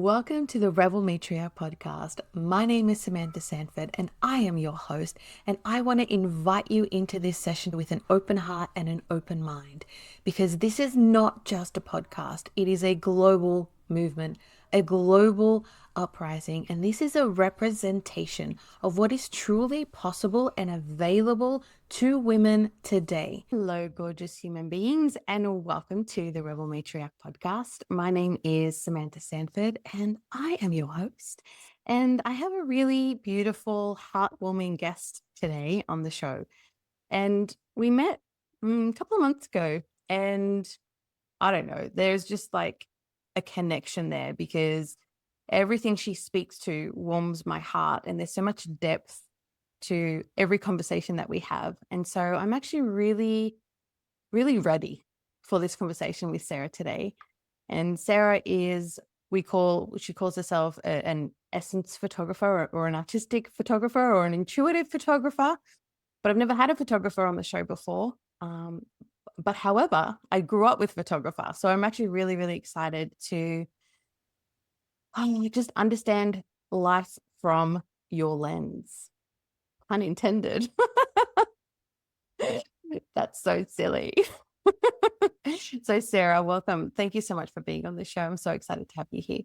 Welcome to the Rebel Matriarch Podcast. My name is Samantha Sanford and I am your host, and I want to invite you into this session with an open heart and an open mind, because this is not just a podcast. It is a global movement, a global uprising, and this is a representation of what is truly possible and available to women today. Hello, gorgeous human beings, and welcome to the Rebel Matriarch Podcast. My name is Samantha Sanford, and I am your host. And I have a really beautiful, heartwarming guest today on the show. And we met a couple of months ago, and I don't know, there's just like a connection there because everything she speaks to warms my heart, and there's so much depth to every conversation that we have. And so I'm actually really, really ready for this conversation with Sarah today. And Sarah she calls herself an essence photographer or an artistic photographer or an intuitive photographer, but I've never had a photographer on the show before. But however, I grew up with photographer. So I'm actually really, really excited to just understand life from your lens. Pun intended. That's so silly. So Sarah, welcome. Thank you so much for being on the show. I'm so excited to have you here.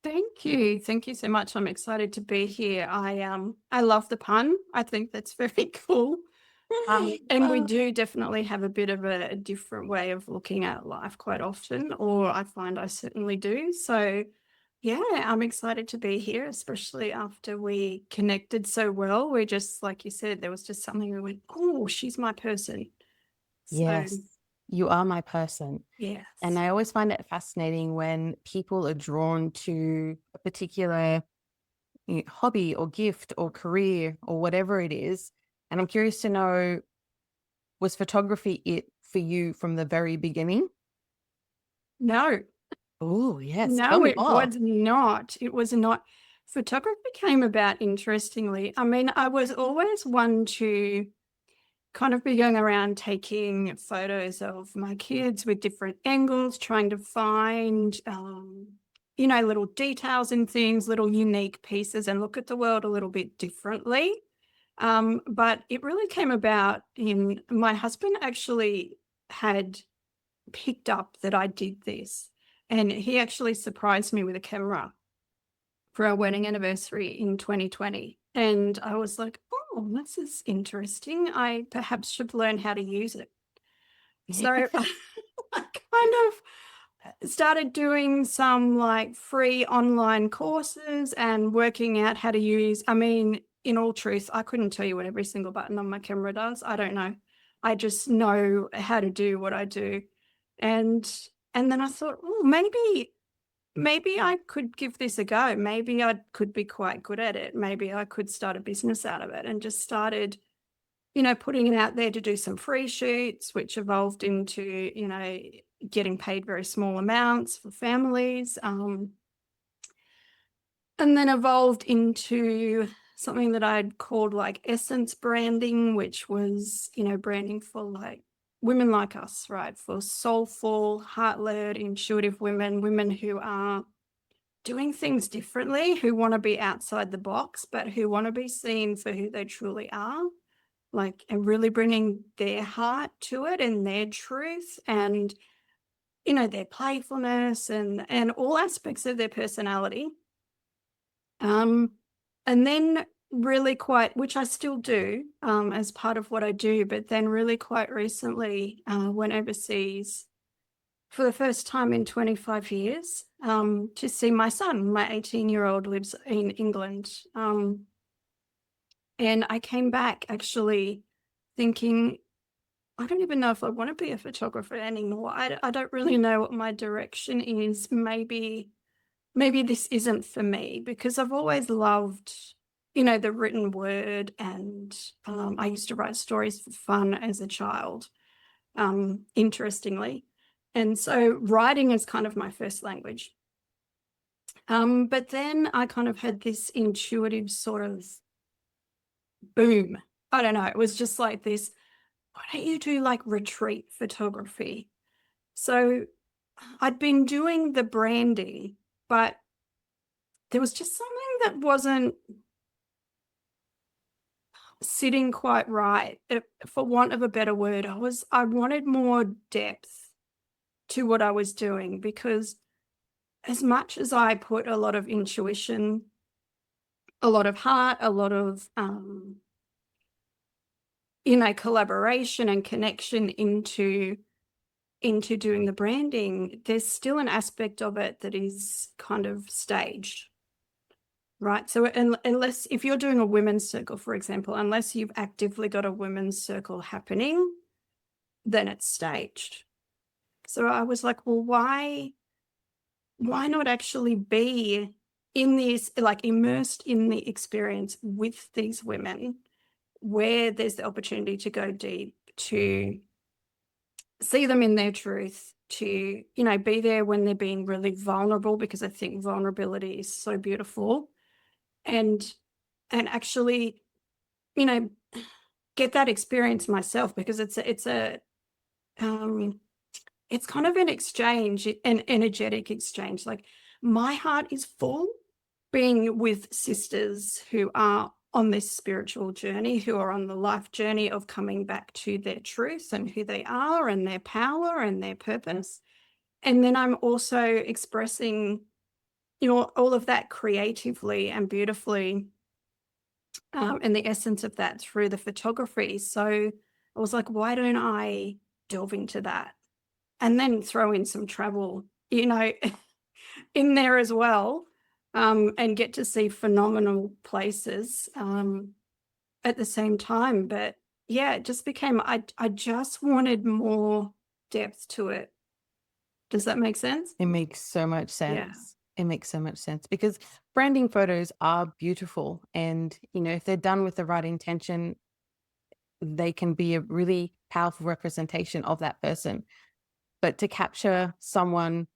Thank you. Thank you so much. I'm excited to be here. I love the pun. I think that's very cool. And we do definitely have a bit of a different way of looking at life quite often, or I find I certainly do. So yeah, I'm excited to be here, especially after we connected so well. We just, like you said, there was just something we went, oh, she's my person. So Yes, you are my person. yes. And I always find it fascinating when people are drawn to a particular hobby or gift or career or whatever it is. And I'm curious to know, was photography it for you from the very beginning? No. Oh, yes. Tell No, me it more. was not. It was not. Photography came about interestingly. I mean, I was always one to kind of be going around taking photos of my kids with different angles, trying to find, little details and things, little unique pieces, and look at the world a little bit differently. But it really came about in my husband actually had picked up that I did this. And he actually surprised me with a camera for our wedding anniversary in 2020. And I was like, oh, this is interesting. I perhaps should learn how to use it. So I kind of started doing some like free online courses and working out how to use, in all truth, I couldn't tell you what every single button on my camera does. I don't know. I just know how to do what I do. And then I thought, oh, maybe I could give this a go. Maybe I could be quite good at it. Maybe I could start a business out of it, and just started, putting it out there to do some free shoots, which evolved into, getting paid very small amounts for families. And then evolved into something that I'd called like essence branding, which was, branding for like women like us, right? For soulful, heart-led, intuitive women who are doing things differently, who want to be outside the box, but who want to be seen for who they truly are, like, and really bringing their heart to it and their truth and, their playfulness and all aspects of their personality. And then really quite, which I still do as part of what I do, but then really quite recently went overseas for the first time in 25 years to see my son. My 18-year-old lives in England. And I came back actually thinking, I don't even know if I want to be a photographer anymore. I don't really know what my direction is. Maybe this isn't for me, because I've always loved, the written word, and I used to write stories for fun as a child, interestingly. And so writing is kind of my first language. But then I kind of had this intuitive sort of boom. I don't know. It was just like this, why don't you do like retreat photography? So I'd been doing the branding, but there was just something that wasn't sitting quite right, for want of a better word. I wanted more depth to what I was doing, because as much as I put a lot of intuition, a lot of heart, a lot of collaboration and connection into doing the branding, there's still an aspect of it that is kind of staged, right? So unless, if you're doing a women's circle, for example, unless you've actively got a women's circle happening, then it's staged. So I was like, well, why not actually be in this, like immersed in the experience with these women, where there's the opportunity to go deep, to see them in their truth, to, be there when they're being really vulnerable, because I think vulnerability is so beautiful, and actually, get that experience myself, because it's kind of an exchange, an energetic exchange. Like, my heart is full being with sisters who are on this spiritual journey, who are on the life journey of coming back to their truth and who they are and their power and their purpose. And then I'm also expressing, all of that creatively and beautifully, and the essence of that through the photography. So I was like, why don't I delve into that? And then throw in some travel, in there as well, and get to see phenomenal places at the same time. But yeah, it just became, I just wanted more depth to it. Does that make sense? It makes so much sense. Yeah. It makes so much sense, because branding photos are beautiful, and if they're done with the right intention, they can be a really powerful representation of that person. But to capture someone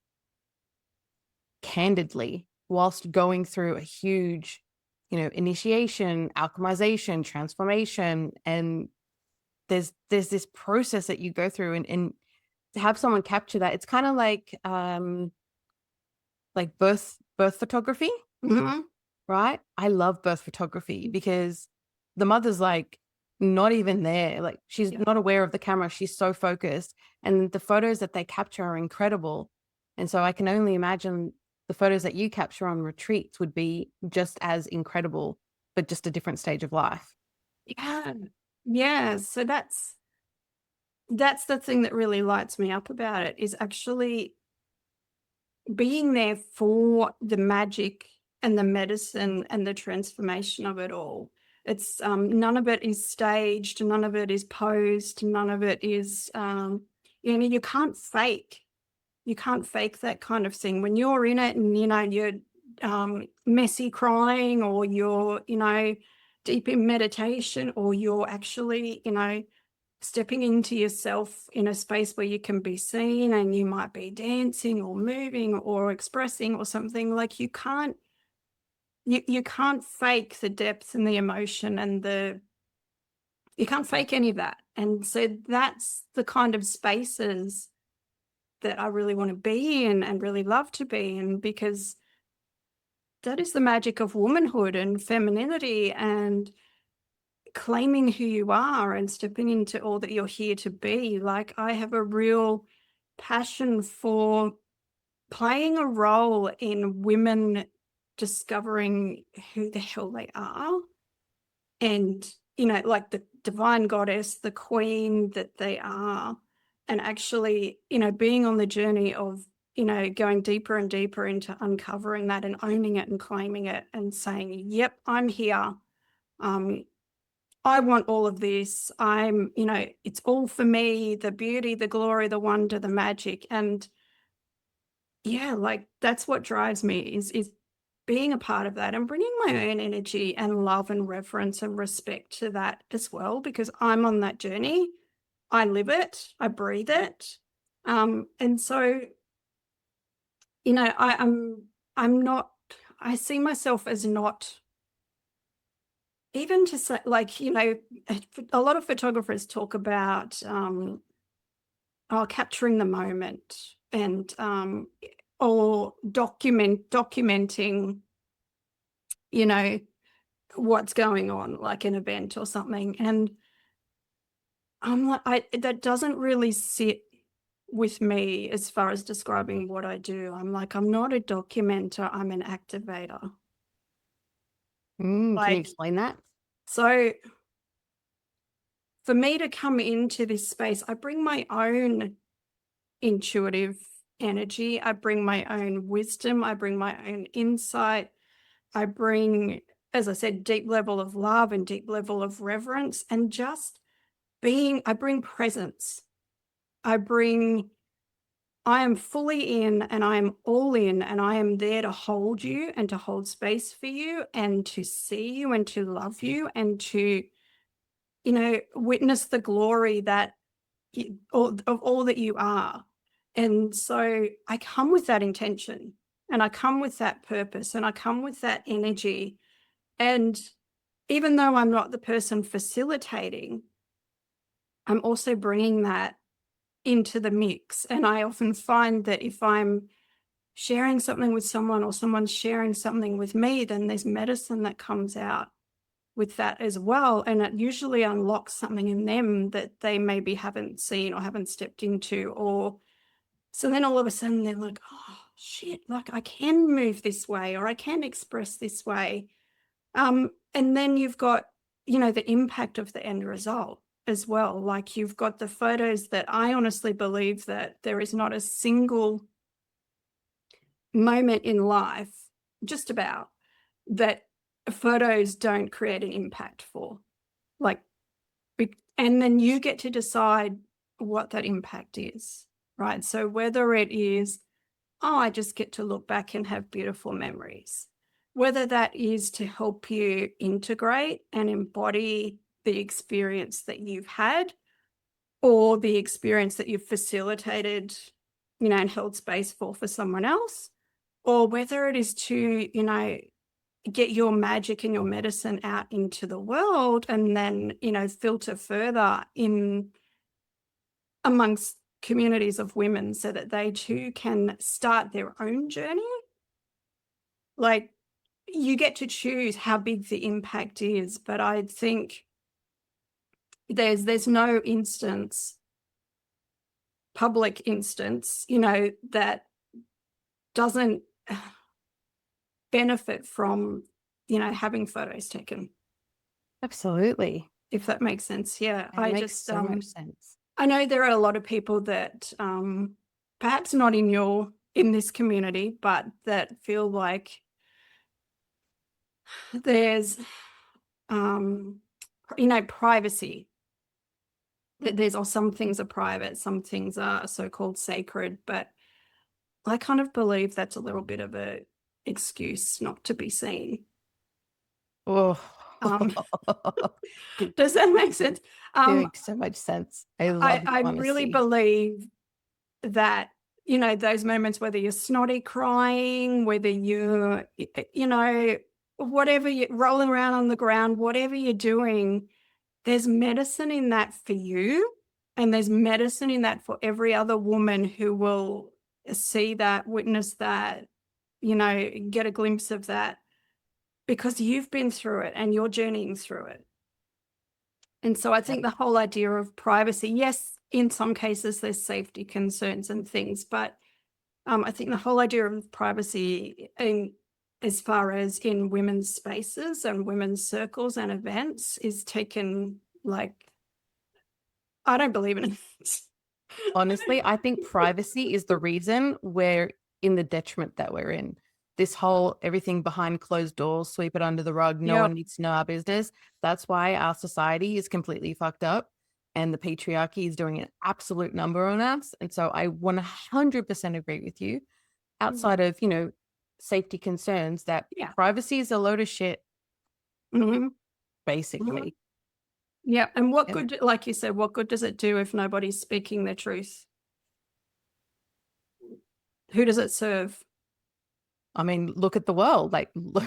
candidly whilst going through a huge, initiation, alchemization, transformation, and there's this process that you go through, and to have someone capture that, it's kind of like birth photography, Mm-hmm. right? I love birth photography, because the mother's like not even there, like she's not aware of the camera, she's so focused, and the photos that they capture are incredible. And so I can only imagine the photos that you capture on retreats would be just as incredible, but just a different stage of life. Yeah. So that's the thing that really lights me up about it, is actually being there for the magic and the medicine and the transformation of it all. It's none of it is staged, none of it is posed, none of it is you can't fake. You can't fake that kind of thing. When you're in it and you're messy crying, or you're deep in meditation, or you're actually stepping into yourself in a space where you can be seen, and you might be dancing or moving or expressing or something, like you can't fake the depth and the emotion and you can't fake any of that. And so that's the kind of spaces that I really want to be in and really love to be in, because that is the magic of womanhood and femininity, and claiming who you are and stepping into all that you're here to be. Like, I have a real passion for playing a role in women discovering who the hell they are, and like the divine goddess, the queen that they are, and actually being on the journey of going deeper and deeper into uncovering that and owning it and claiming it and saying, yep, I'm here. I want all of this. It's all for me, the beauty, the glory, the wonder, the magic. And yeah, like that's what drives me, is being a part of that and bringing my own energy and love and reverence and respect to that as well, because I'm on that journey. I live it, I breathe it. And so, I'm not, I see myself as not, even to say, like, a lot of photographers talk about capturing the moment, and or documenting you know, what's going on, like an event or something. And I'm like, that doesn't really sit with me as far as describing what I do. I'm like, I'm not a documenter, I'm an activator. Can you Like, explain that? so for me to come into this space, I bring my own intuitive energy. I bring my own wisdom. I bring my own insight. I bring, as I said, deep level of love and deep level of reverence, and just I bring presence. I am fully in, and I am all in, and I am there to hold you and to hold space for you and to see you and to love you and to, witness the glory of all that you are. And so I come with that intention, and I come with that purpose, and I come with that energy. And even though I'm not the person facilitating, I'm also bringing that into the mix. And I often find that if I'm sharing something with someone or someone's sharing something with me, then there's medicine that comes out with that as well. And it usually unlocks something in them that they maybe haven't seen or haven't stepped into. Or so then all of a sudden they're like, oh shit, like I can move this way, or I can express this way. And then you've got, the impact of the end result as well. Like, you've got the photos that I honestly believe that there is not a single moment in life, just about, that photos don't create an impact for. Like, and then you get to decide what that impact is, right? So whether it is, oh, I just get to look back and have beautiful memories, whether that is to help you integrate and embody the experience that you've had, or the experience that you've facilitated, and held space for someone else, or whether it is to, get your magic and your medicine out into the world, and then, filter further in amongst communities of women so that they too can start their own journey. Like, you get to choose how big the impact is, but I think there's no public instance, that doesn't benefit from, having photos taken. Absolutely. If that makes sense. Yeah. It makes so much sense. I know there are a lot of people that perhaps not in this community, but that feel like there's privacy. That some things are private, some things are so-called sacred, but I kind of believe that's a little bit of a excuse not to be seen. Oh, Does that make sense? it makes so much sense. I love I honesty. really believe that, those moments, whether you're snotty crying, whether you're, whatever, you're rolling around on the ground, whatever you're doing, there's medicine in that for you. And there's medicine in that for every other woman who will see that, witness that, get a glimpse of that, because you've been through it and you're journeying through it. And so I think the whole idea of privacy, yes, in some cases there's safety concerns and things, but I think the whole idea of privacy, as far as in women's spaces and women's circles and events, is taken like, I don't believe in it. Honestly, I think privacy is the reason we're in the detriment that we're in. This whole everything behind closed doors, sweep it under the rug, no one needs to know our business. That's why our society is completely fucked up, and the patriarchy is doing an absolute number on us. And so I 100% agree with you. Outside of, safety concerns, that privacy is a load of shit, basically. Yeah. And what good, like you said, what good does it do if nobody's speaking their truth? Who does it serve? I mean, look at the world. Like, look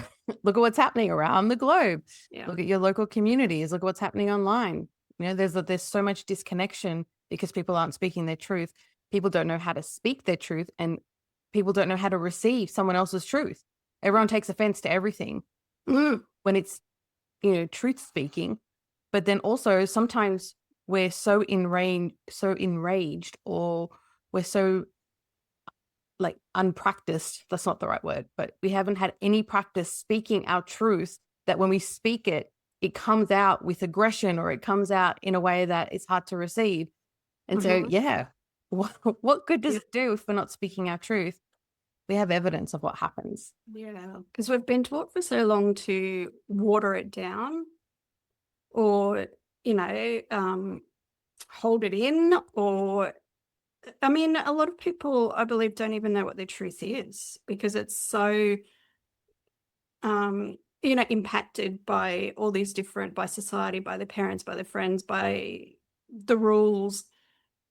at what's happening around the globe. Yeah. Look at your local communities. Look at what's happening online. There's so much disconnection because people aren't speaking their truth. People don't know how to speak their truth, and people don't know how to receive someone else's truth. Everyone takes offense to everything. when it's, truth speaking. But then also sometimes we're so enraged, or we're so like unpracticed. That's not the right word, but we haven't had any practice speaking our truth, that when we speak it, it comes out with aggression, or it comes out in a way that it's hard to receive. And so, what good does Yeah. it do if we're not speaking our truth? We have evidence of what happens. Yeah, because we've been taught for so long to water it down, or, hold it in, or, I mean, a lot of people, I believe, don't even know what their truth is because it's so, impacted by all these different, by society, by their parents, by their friends, by the rules,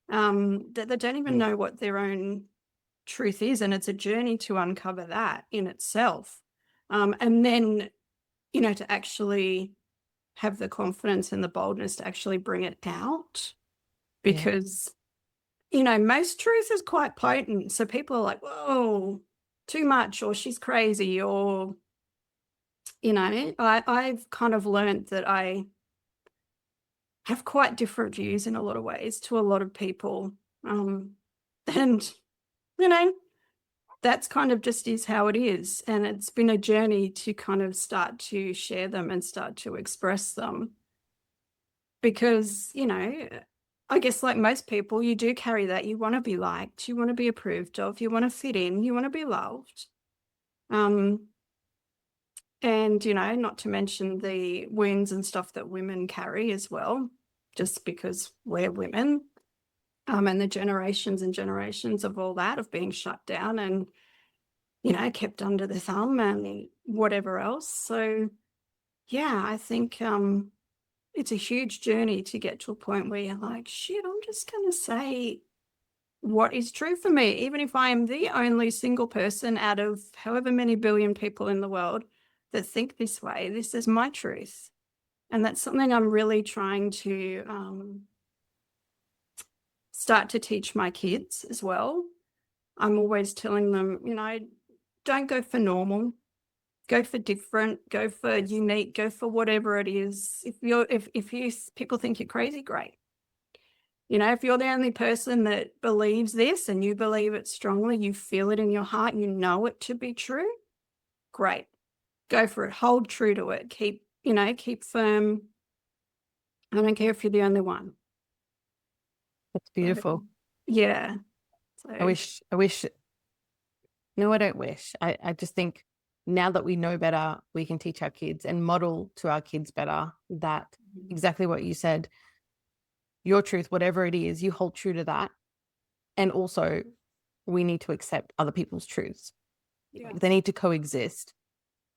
that they don't even know what their own truth is. And it's a journey to uncover that in itself. And then, to actually have the confidence and the boldness to actually bring it out, Yeah. because, most truth is quite potent. So people are like, whoa, too much, or she's crazy, or, I've kind of learned that I have quite different views in a lot of ways to a lot of people. And, you know, that's kind of just is how it is. And it's been a journey to kind of start to share them and start to express them. Because, I guess like most people, you do carry that. You want to be liked, you want to be approved of, you want to fit in, you want to be loved. And, not to mention the wounds and stuff that women carry as well, just because we're women. And the generations and generations of all that, of being shut down and, kept under the thumb and whatever else. So, yeah, I think it's a huge journey to get to a point where you're like, shit, I'm just going to say what is true for me, even if I am the only single person out of however many billion people in the world that think this way. This is my truth. And that's something I'm really trying to start to teach my kids as well. I'm always telling them, don't go for normal, go for different, go for unique, go for whatever it is. If people think you're crazy, great. If you're the only person that believes this and you believe it strongly, you feel it in your heart, you know it to be true, great. Go for it. Hold true to it. Keep firm. I don't care if you're the only one. That's beautiful. Yeah. So, I wish, no, I don't wish. I just think now that we know better, we can teach our kids and model to our kids better that exactly what you said, your truth, whatever it is, you hold true to that. And also we need to accept other people's truths. yeah. They need to coexist.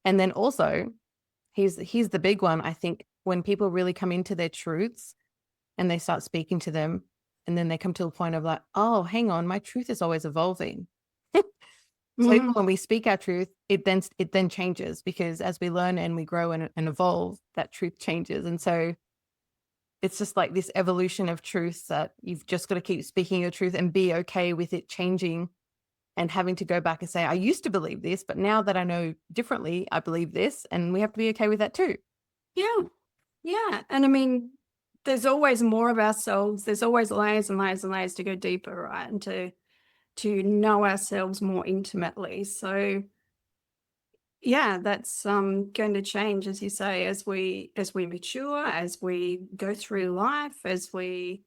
And then also, here's the big one. I think when people really come into their truths and they start speaking to them, and then they come to a point of like, oh, hang on, my truth is always evolving. So even when we speak our truth, it then changes, because as we learn and we grow and evolve, that truth changes. And so it's just like this evolution of truth that you've just got to keep speaking your truth and be okay with it changing and having to go back and say, I used to believe this, but now that I know differently, I believe this. And we have to be okay with that too. Yeah. Yeah. And I mean, there's always more of ourselves. There's always layers and layers and layers to go deeper, right? And to know ourselves more intimately. So yeah, that's going to change, as you say, as we mature, as we go through life, as we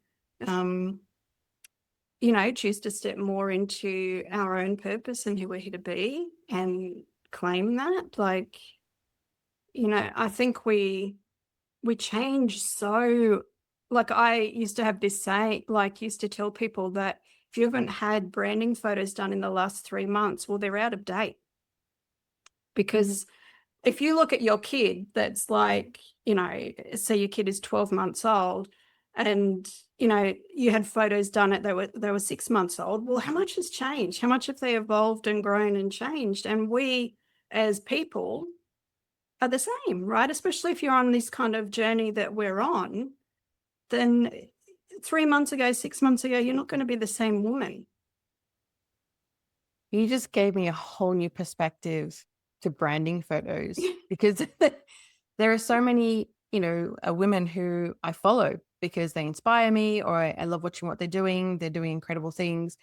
choose to step more into our own purpose and who we're here to be and claim that. Like, I think we change so, like, I used to have this say, like, used to tell people that if you haven't had branding photos done in the last 3 months, well, they're out of date. Because if you look at your kid that's like, say your kid is 12 months old and, you had photos done at they were 6 months old. Well, how much has changed? How much have they evolved and grown and changed? And we as people are the same, right? Especially if you're on this kind of journey that we're on, then 3 months ago, 6 months ago, you're not going to be the same woman. You just gave me a whole new perspective to branding photos because there are so many, women who I follow because they inspire me, or I love watching what they're doing. They're doing incredible things.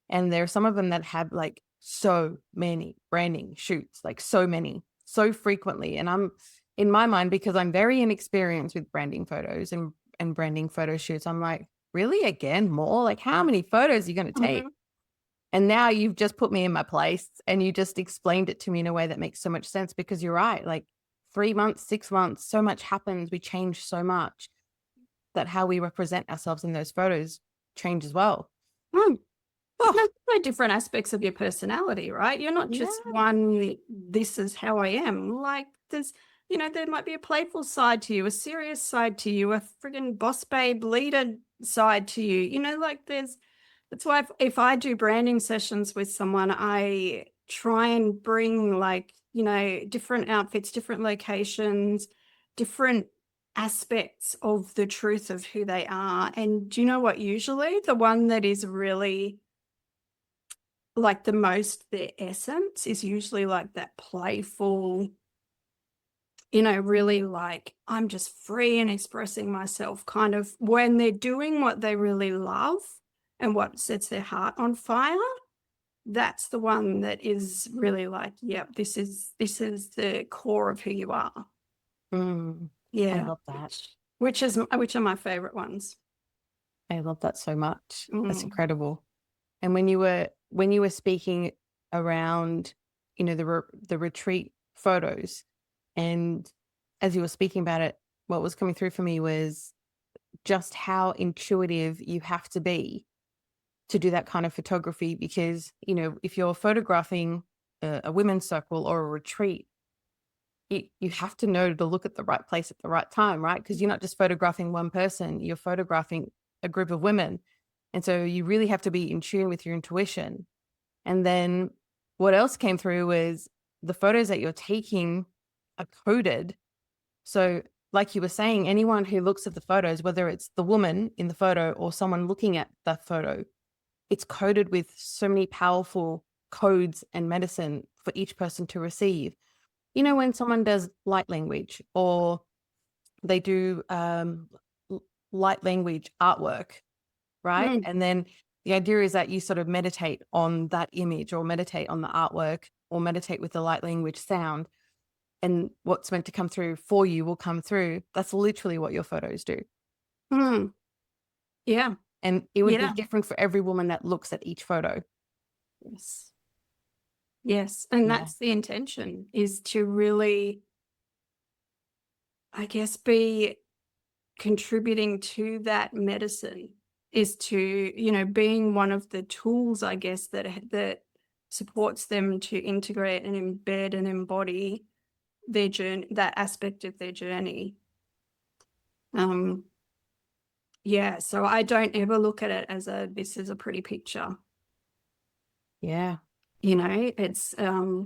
And there are some of them that have like so many branding shoots, like so many, so frequently. And I'm in my mind, because I'm very inexperienced with branding photos and branding photo shoots, I'm like, really? Again, more? Like, how many photos are you going to take? And now you've just put me in my place and you just explained it to me in a way that makes so much sense, because you're right. Like 3 months, 6 months, so much happens. We change so much that how we represent ourselves in those photos change as well. Mm. Oh, There's so different aspects of your personality, right? You're not just one, this is how I am. Like there's, there might be a playful side to you, a serious side to you, a friggin' boss babe leader side to you. That's why if I do branding sessions with someone, I try and bring different outfits, different locations, different aspects of the truth of who they are. And do you know what? Usually the one that is really like the most their essence is usually like that playful, really like I'm just free and expressing myself kind of when they're doing what they really love and what sets their heart on fire. That's the one that is really like, yep, this is the core of who you are. I Yeah. love that. Which are my favorite ones. I love that so much. That's incredible. And when you were speaking around, the retreat photos, and as you were speaking about it, what was coming through for me was just how intuitive you have to be to do that kind of photography. Because, if you're photographing a women's circle or a retreat, you have to know to look at the right place at the right time, right? Because you're not just photographing one person, you're photographing a group of women. And so you really have to be in tune with your intuition. And then what else came through was the photos that you're taking are coded. So like you were saying, anyone who looks at the photos, whether it's the woman in the photo or someone looking at that photo, it's coded with so many powerful codes and medicine for each person to receive. When someone does light language, or they do light language artwork, right? And then the idea is that you sort of meditate on that image, or meditate on the artwork, or meditate with the light language sound, and what's meant to come through for you will come through. That's literally what your photos do. Yeah. And it would be different for every woman that looks at each photo. Yes. And that's the intention, is to really, I guess, be contributing to that medicine, is to, being one of the tools, I guess, that supports them to integrate and embed and embody their journey, that aspect of their journey. So I don't ever look at it as this is a pretty picture. Yeah. It's for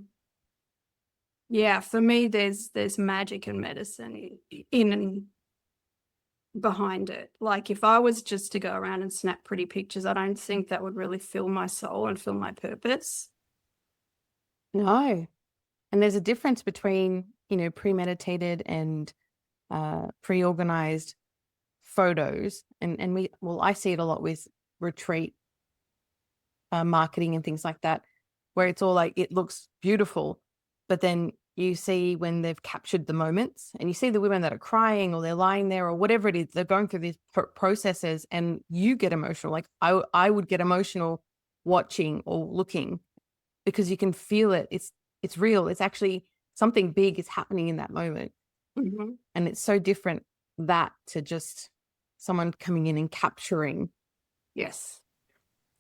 me there's magic and medicine in and behind it. Like if I was just to go around and snap pretty pictures, I don't think that would really fill my soul and fill my purpose. No. And there's a difference between, premeditated and pre-organized photos. And I see it a lot with retreat marketing and things like that, where it's all like, it looks beautiful, but then you see when they've captured the moments, and you see the women that are crying, or they're lying there, or whatever it is, they're going through these processes, and you get emotional. Like I would get emotional watching or looking, because you can feel it. It's real. It's actually something big is happening in that moment. And it's so different that to just someone coming in and capturing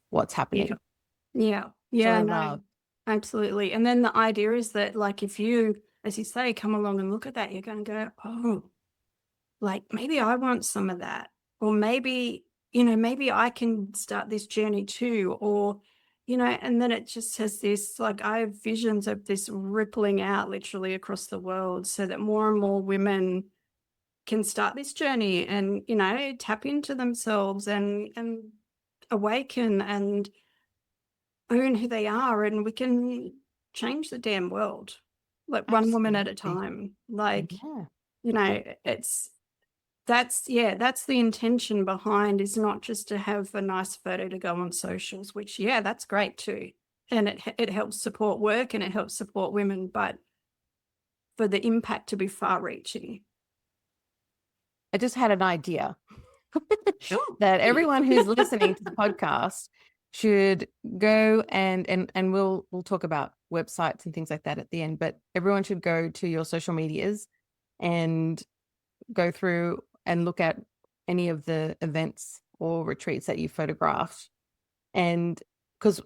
what's happening. No, absolutely. And then the idea is that, like, if you, as you say, come along and look at that, you're going to go, oh, like maybe I want some of that, or maybe I can start this journey too, or and then it just has this, like, I have visions of this rippling out literally across the world, so that more and more women can start this journey and tap into themselves and awaken and own who they are, and we can change the damn world. like one woman at a Absolutely. time. Like, Yeah. you know, that's the intention behind, is not just to have a nice photo to go on socials, which, yeah, that's great too. And it helps support work and it helps support women, but for the impact to be far reaching. I just had an idea Sure. that everyone who's listening to the podcast should go and we'll talk about websites and things like that at the end, but everyone should go to your social medias and go through and look at any of the events or retreats that you photographed. And because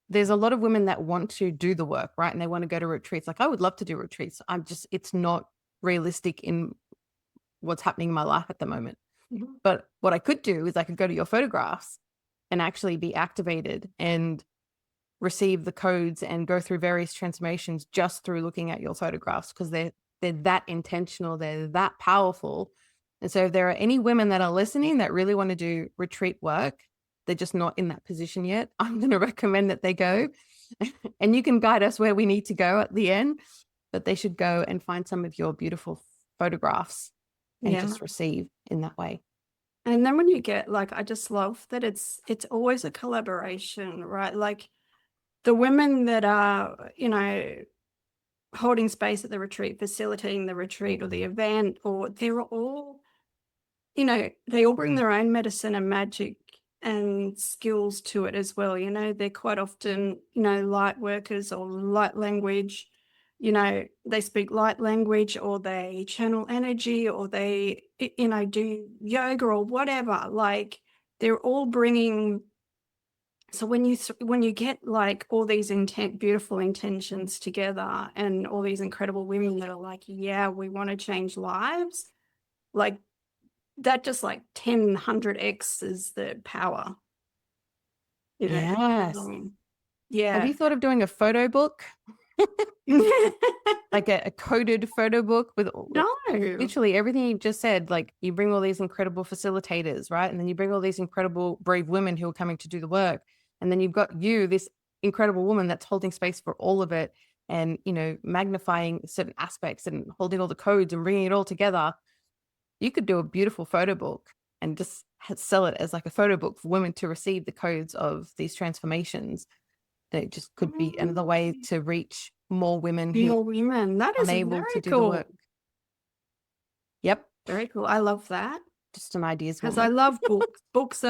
there's a lot of women that want to do the work, right? And they want to go to retreats. Like, I would love to do retreats. It's not realistic in what's happening in my life at the moment. Mhm. But what I could do is I could go to your photographs and actually be activated and receive the codes and go through various transformations just through looking at your photographs, because they're that intentional, they're that powerful. And so if there are any women that are listening that really want to do retreat work, they're just not in that position yet, I'm going to recommend that they go. And you can guide us where we need to go at the end, but they should go and find some of your beautiful photographs and Yeah. just receive in that way. And then when you get, like, I just love that it's always a collaboration, right? Like, the women that are, you know, holding space at the retreat, facilitating the retreat or the event, or they're all, you know, they all bring their own medicine and magic and skills to it as well. You know, they're quite often, you know, light workers or light language. You know, they speak light language, or they channel energy, or they, you know, do yoga or whatever. Like, they're all bringing. So when you get, like, all these beautiful intentions together, and all these incredible women that are like, yeah, we want to change lives, like, that just like 100x is the power, you know. Yes. Have Yeah. you thought of doing a photo book? Like a coded photo book with No. literally everything you just said. Like, you bring all these incredible facilitators, right? And then you bring all these incredible brave women who are coming to do the work. And then you've got this incredible woman that's holding space for all of it, and, you know, magnifying certain aspects and holding all the codes and bringing it all together. You could do a beautiful photo book and just sell it as like a photo book for women to receive the codes of these transformations. That just could be another way to reach more women who More women. That are is unable very to do the cool. work. Yep. Very cool. I love that, Just an ideas because I woman. love books. Books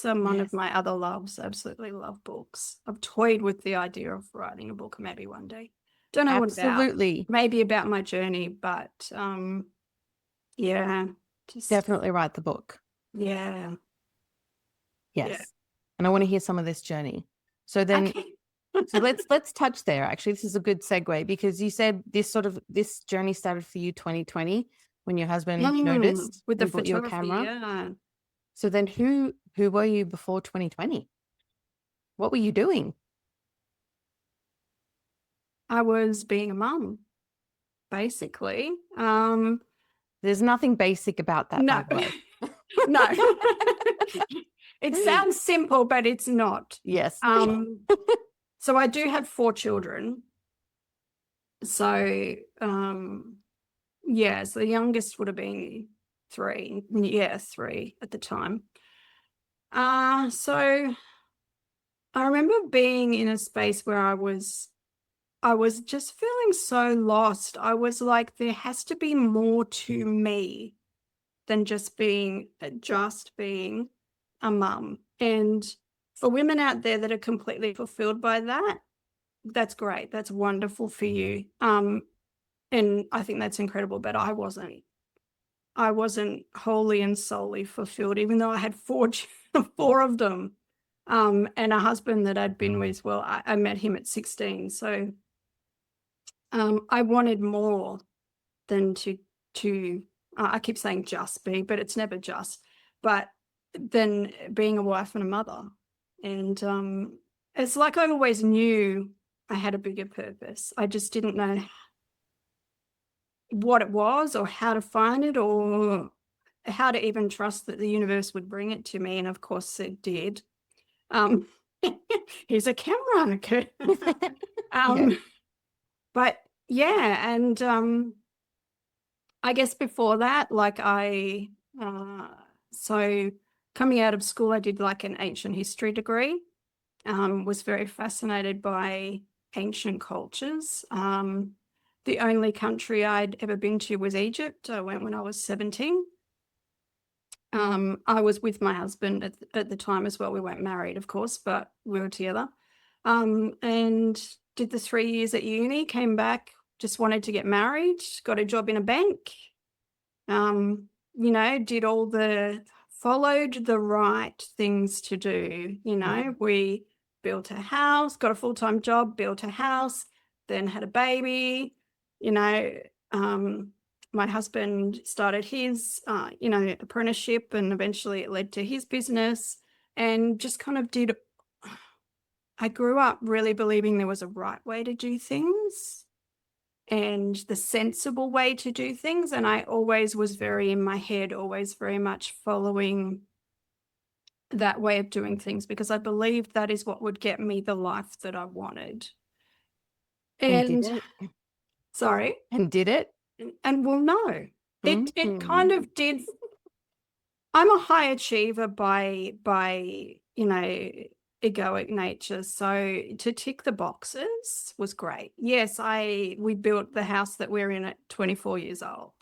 are one of Yes. my other loves. Absolutely love books. I've toyed with the idea of writing a book maybe one day. Don't know what about. Absolutely. Maybe about my journey, but yeah, just Definitely write the book. yeah. Yes. Yeah. And I want to hear some of this journey. So then Okay. so let's touch there. Actually, this is a good segue, because you said this journey started for you 2020 when your husband noticed with the and bought you a photography, camera. yeah. So then who were you before 2020? What were you doing? I was being a mum, basically. There's nothing basic about that, by No, the way. no. It sounds simple, but it's not. Yes. So I do have 4 children. So, yeah, so the youngest would have been 3. Yeah, 3 at the time. So I remember being in a space where I was just feeling so lost. I was like, there has to be more to me than just being a mum. And for women out there that are completely fulfilled by that, that's great. That's wonderful for you. And I think that's incredible, but I wasn't. I wasn't wholly and solely fulfilled, even though I had 4 of them. And a husband that I'd been with, well, I met him at 16. So I wanted more than to I keep saying just be, but it's never just, but then being a wife and a mother. And it's like I always knew I had a bigger purpose. I just didn't know what it was, or how to find it, or how to even trust that the universe would bring it to me. And of course it did. Here's a camera. Yeah. But yeah, and I guess before that, like so coming out of school, I did like an ancient history degree. Was very fascinated by ancient cultures. The only country I'd ever been to was Egypt. I went when I was 17. I was with my husband at the time as well. We weren't married, of course, but we were together. And did the 3 years at uni, came back, just wanted to get married, got a job in a bank, followed the right things to do. We built a house, got a full-time job, built a house, then had a baby, my husband started his, apprenticeship, and eventually it led to his business, and just kind of I grew up really believing there was a right way to do things and the sensible way to do things. And I always was very in my head, always very much following that way of doing things, because I believed that is what would get me the life that I wanted. And did And it? sorry. And did it? And well, no, it kind of did. I'm a high achiever by egoic nature. So to tick the boxes was great. Yes, we built the house that we're in at 24 years old,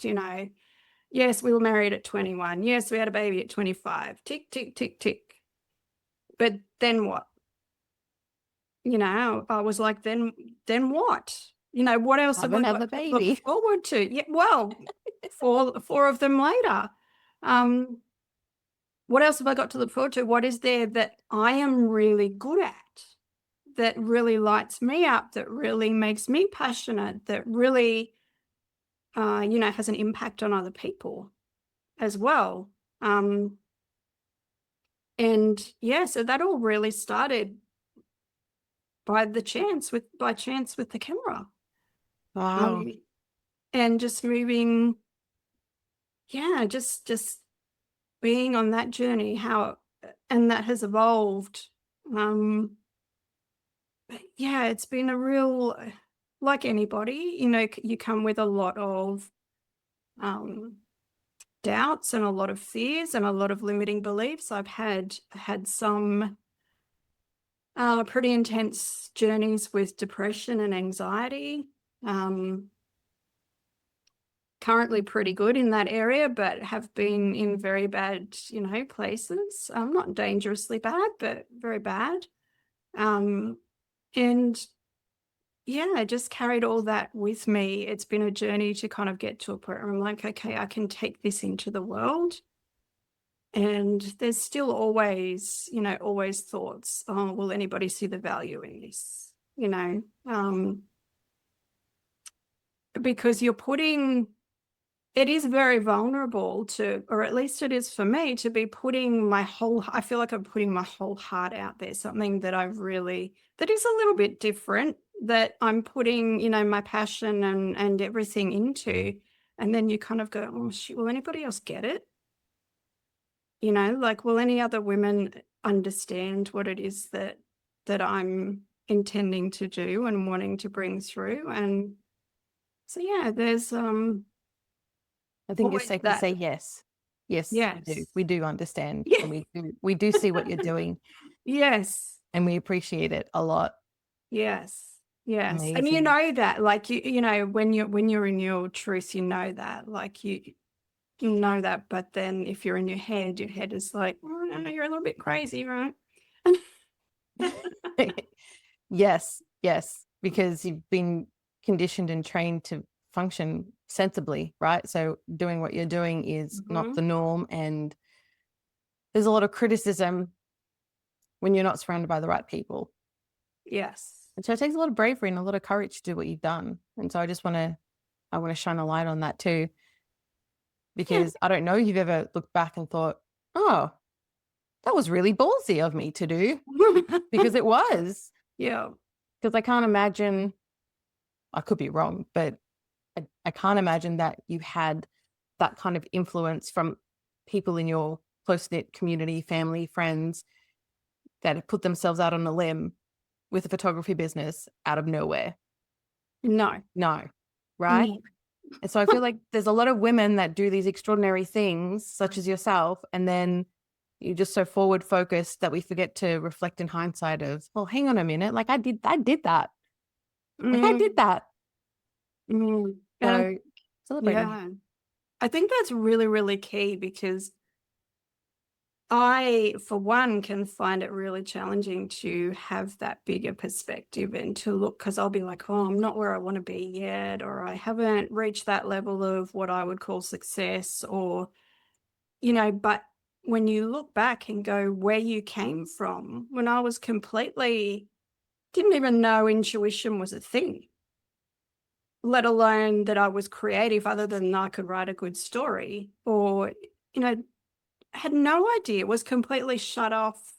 Yes, we were married at 21. Yes, we had a baby at 25. Tick, tick, tick, tick. But then what? I was like, then what? What else have I got to look forward to? Yeah, well, four of them later. What else have I got to look forward to? What is there that I am really good at, that really lights me up, that really makes me passionate, that really, has an impact on other people as well? And yeah, so that all really started by chance with the camera. Wow. And just moving, just being on that journey, and that has evolved. But yeah, it's been a real, like anybody, you come with a lot of doubts and a lot of fears and a lot of limiting beliefs. I've had some pretty intense journeys with depression and anxiety. Currently pretty good in that area, but have been in very bad, places. Not dangerously bad, but very bad. And yeah, I just carried all that with me. It's been a journey to kind of get to a point where I'm like, okay, I can take this into the world. And there's still always thoughts, oh, will anybody see the value in this? Because it is very vulnerable to, or at least it is for me, to be I feel like I'm putting my whole heart out there, something that that is a little bit different, that I'm putting, my passion and everything into. And then you kind of go, oh shit, will anybody else get it? Will any other women understand what it is that I'm intending to do and wanting to bring through? And so, yeah, there's, I think it's safe to say yes. Yes, we do understand. Yeah. And we do see what you're doing. Yes. And we appreciate it a lot. Yes. Yes. Amazing. And you know that, like, when you're in your truth, that, like, you know that, but then if you're in your head is like, oh, no, you're a little bit crazy, right? Yes, because you've been conditioned and trained to function sensibly, right? So doing what you're doing is not the norm, and there's a lot of criticism when you're not surrounded by the right people. Yes. And so it takes a lot of bravery and a lot of courage to do what you've done. And so I want to shine a light on that too, because I don't know if you've ever looked back and thought, oh, that was really ballsy of me to do, because it was. Yeah. Because I can't imagine, I could be wrong, but I can't imagine that you had that kind of influence from people in your close-knit community, family, friends, that have put themselves out on a limb with a photography business out of nowhere. No. right? Mm. And so I feel like there's a lot of women that do these extraordinary things, such as yourself, and then you're just so forward focused that we forget to reflect in hindsight of, well, hang on a minute, like I did that. Like I did Mm. that. Mm. And So celebrating. yeah, I think that's really, really key because I, for one, can find it really challenging to have that bigger perspective and to look, because I'll be like, oh, I'm not where I want to be yet, or I haven't reached that level of what I would call success, or, but when you look back and go where you came from, when I was completely, didn't even know intuition was a thing, let alone that I was creative other than I could write a good story, or, you know, had no idea, was completely shut off,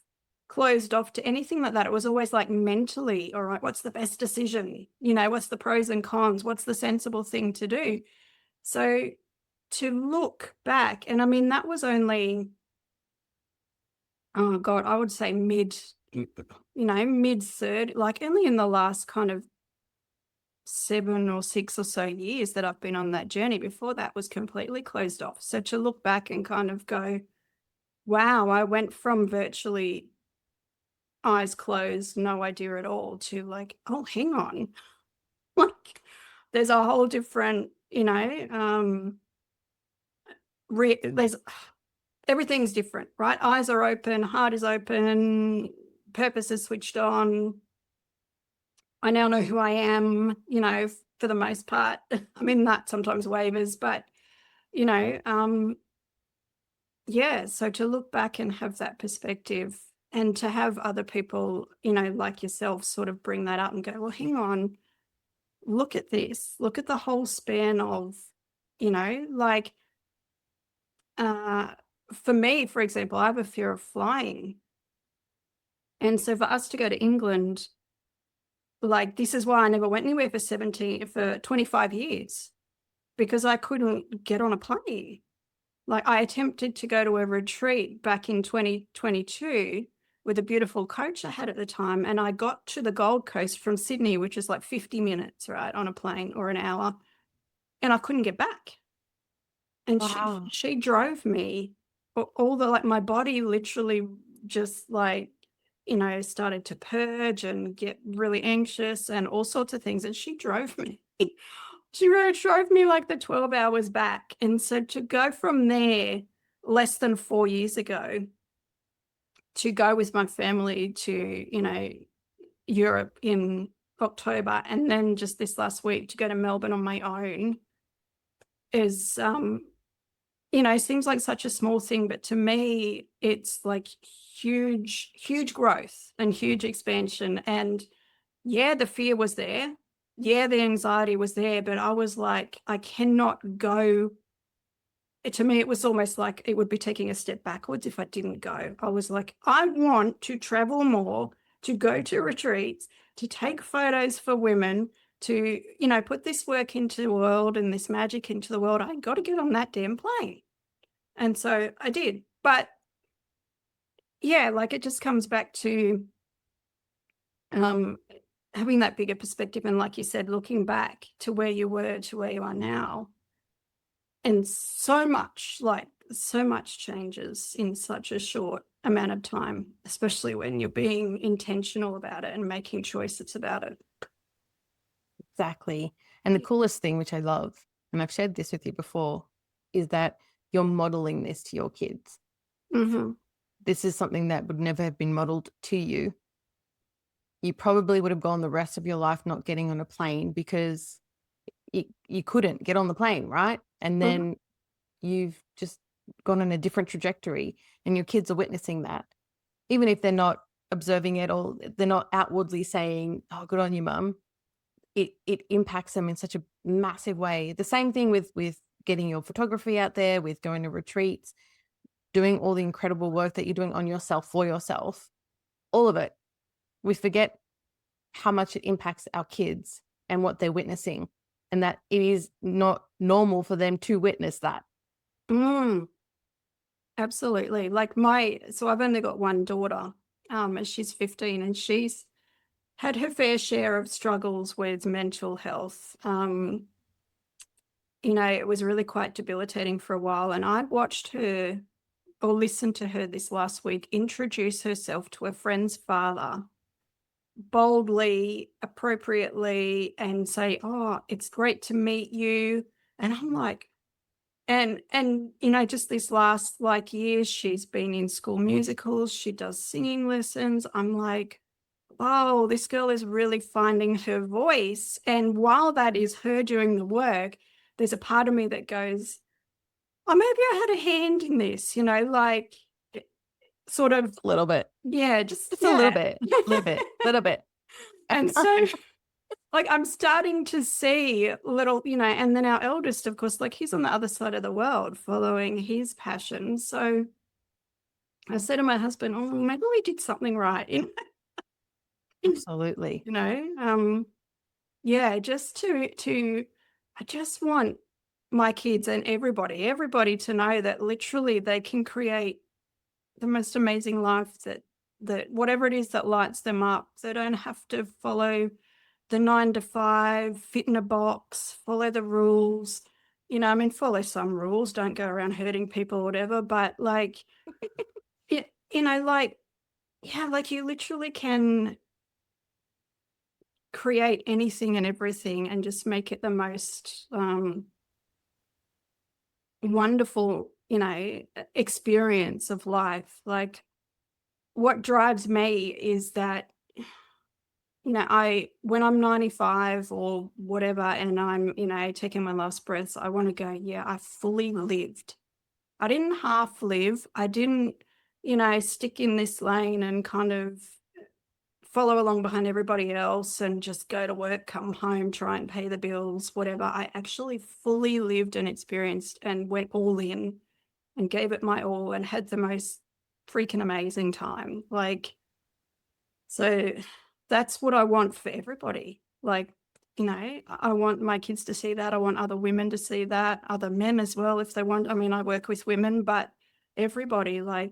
closed off to anything like that. It was always like mentally, all right, what's the best decision? What's the pros and cons? What's the sensible thing to do? So to look back, and I mean, that was only, oh God, I would say mid third, like only in the last kind of 7 or 6 or so years that I've been on that journey. Before that was completely closed off. So to look back and kind of go, wow, I went from virtually eyes closed, no idea at all, to like, oh, hang on. Like there's a whole different, there's everything's different, right? Eyes are open, heart is open, purpose is switched on. I now know who I am, for the most part. I mean, that sometimes wavers, but, you know, um, yeah. So to look back and have that perspective and to have other people, like yourself sort of bring that up and go, well, hang on, look at this, look at the whole span of, like, uh, for me, for example, I have a fear of flying. And so for us to go to England, like, this is why I never went anywhere for 25 years, because I couldn't get on a plane. Like, I attempted to go to a retreat back in 2022 with a beautiful coach I had at the time, and I got to the Gold Coast from Sydney, which is like 50 minutes, right, on a plane, or an hour, and I couldn't get back. And Wow. she drove me, all the, like, my body literally just like, started to purge and get really anxious and all sorts of things, and she drove me. She drove me like the 12 hours back. And so to go from there less than 4 years ago to go with my family to, Europe in October, and then just this last week to go to Melbourne on my own is, seems like such a small thing, but to me, it's like huge, huge growth and huge expansion. And yeah, the fear was there. Yeah, the anxiety was there, but I was like, I cannot go. To me, it was almost like it would be taking a step backwards if I didn't go. I was like, I want to travel more, to go to retreats, to take photos for women, to, put this work into the world and this magic into the world. I got to get on that damn plane. And so I did. But yeah, like, it just comes back to um, having that bigger perspective. And like you said, looking back to where you were to where you are now. And so much changes in such a short amount of time, especially when you're being intentional about it and making choices about it. Exactly. And the coolest thing, which I love, and I've shared this with you before, is that you're modeling this to your kids. Mm-hmm. This is something that would never have been modeled to you. You probably would have gone the rest of your life not getting on a plane because you couldn't get on the plane, right? And Mm-hmm. then you've just gone on a different trajectory, and your kids are witnessing that. Even if they're not observing it or they're not outwardly saying, oh, good on you, mum, it impacts them in such a massive way. The same thing with getting your photography out there, with going to retreats, doing all the incredible work that you're doing on yourself, for yourself, all of it. We forget how much it impacts our kids and what they're witnessing, and that it is not normal for them to witness that. Mm, absolutely. Like, so I've only got one daughter, and she's 15, and she's had her fair share of struggles with mental health. it was really quite debilitating for a while. And I watched her or listened to her this last week introduce herself to a friend's father boldly, appropriately, and say, "Oh, it's great to meet you." And I'm like, and just this last year, she's been in school musicals, she does singing lessons. I'm like, oh, this girl is really finding her voice. And while that is her doing the work, there's a part of me that goes, oh, maybe I had a hand in this, sort of, A little bit. yeah, Just a little bit. Little bit. And so I'm starting to see little, and then our eldest, of course, he's on the other side of the world following his passion. So I said to my husband, oh, maybe we did something right. Absolutely. Yeah, just I just want my kids and everybody to know that literally they can create the most amazing life that whatever it is that lights them up. They don't have to follow the 9 to 5, fit in a box, follow the rules. Follow some rules, don't go around hurting people or whatever, but you you literally can create anything and everything and just make it the most wonderful, experience of life. What drives me is that, when I'm 95 or whatever, and I'm, taking my last breaths, I want to go, yeah, I fully lived. I didn't half live. I didn't, stick in this lane and kind of follow along behind everybody else and just go to work, come home, try and pay the bills, whatever. I actually fully lived and experienced and went all in and gave it my all and had the most freaking amazing time. So that's what I want for everybody. I want my kids to see that. I want other women to see that, other men as well, if they want. I mean, I work with women, but everybody, I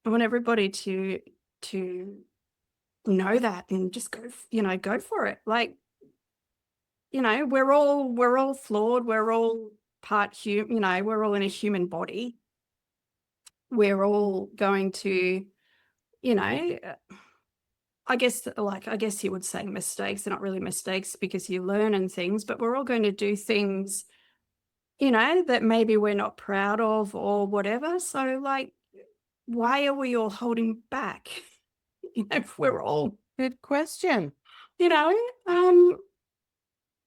want everybody to know that and just go for it. We're all flawed. We're all part human, we're all in a human body. We're all going to, I guess you would say mistakes. They're not really mistakes because you learn and things, but we're all going to do things, that maybe we're not proud of or whatever. So why are we all holding back? If we're all Good question. And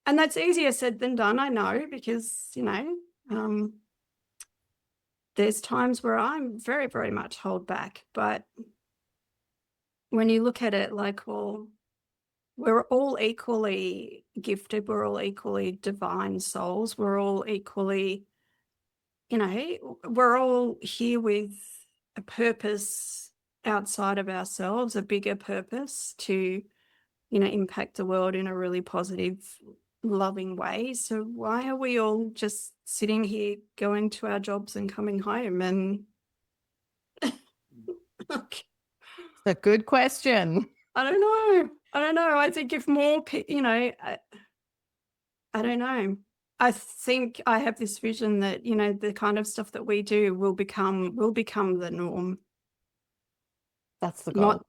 that's easier said than done, I know, because, there's times where I'm very, very much hold back. But when you look at it well, we're all equally gifted. We're all equally divine souls. We're all equally, we're all here with a purpose outside of ourselves, a bigger purpose to, impact the world in a really positive, loving way. So why are we all just sitting here going to our jobs and coming home? And It's a good question. I don't know. I think if more, I don't know. I think I have this vision that, the kind of stuff that we do will become the norm. That's the goal.